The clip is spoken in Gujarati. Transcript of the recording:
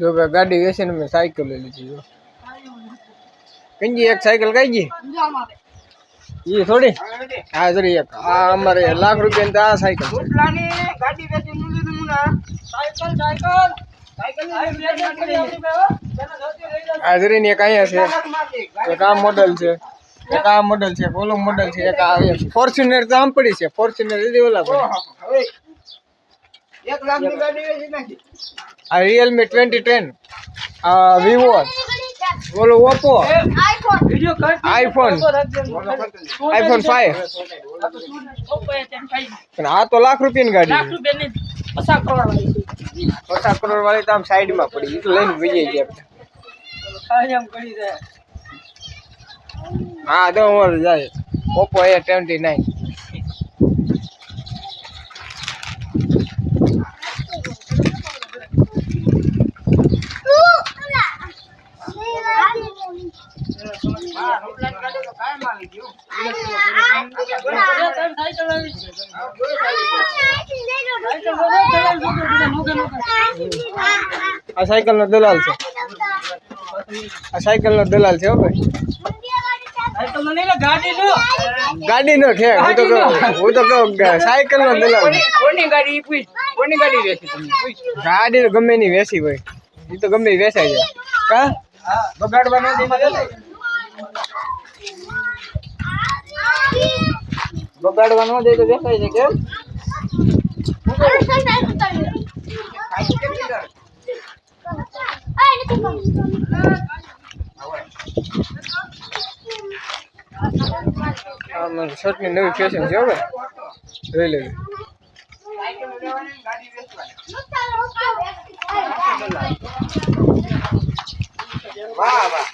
જો કે ગાડી વેચીને મેં સાયકલ લઈ લીધી જો કંજી એક સાયકલ કઈ ગઈ ये थोड़ी हाजरी एक हमारे लाख रुपया तो आ साइकिल ઉટલાની ગાડી વેચી લીધું મુના સાયકલ हाजरी ने कहीं है एक आ मॉडल है एक आ मॉडल है ओलो मॉडल है एक आ फॉर्च्यूनर तो आम पड़ी है फॉर्च्यूनर दे ओला पर હવે 1 લાખ ની ગાડી વેચી નાખી आ Realme 2010 आ Vivo बोलो Oppo આઈફોન વિડિયો કર iPhone 5 પણ આ તો લાખ રૂપિયાની ગાડી લાખ રૂપિયાની 50 કરોડ વાળી 50 કરોડ વાળી તો આમ સાઈડ માં પડી ઈ તો લઈને વઈ જાય આપણે આમ કરી દે હા તો ઓર જાય Oppo A29 હા ઉટલાની ગાડી તો કાયમ આવી ગયો આ સાયકલ નો દલાલ છે આ સાયકલ નો દલાલ છે હો ભાઈ સાયકલ નો નહીં ગાડી નો ગાડી નો છે હું તો કહું સાયકલ નો દલાલ કોની ગાડી પૂછ કોની ગાડી વેચી તમે પૂછ ગાડી તો ગમે ની વેચી ભાઈ ઈ તો ગમે વેચાય છે કા હા બગાડવા ન દે બગાડવા ન દે તો વેચાય છે કેમ શર્ટ ની નવી ફેશન છે હો ભાઈ જોઈ લેવી વાહ વાહ